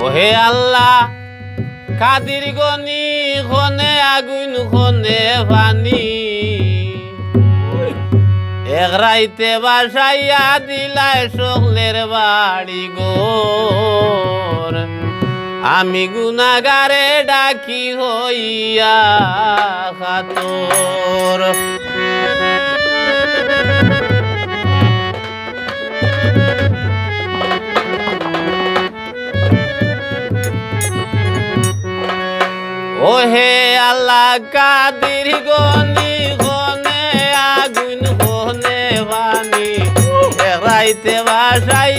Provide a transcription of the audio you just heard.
ওহে আল্লাহ কাদির গনি খনে আগুন খনে পানি এক রাইতে বাসাইয়া দিলাই সকলের বাড়ি গোর আমি গুনাগারে ডাকি হইয়া খাতর ওহে আল্লাহ কাদির গনি খনে আগুন খনে পানি রাইতে বাসাই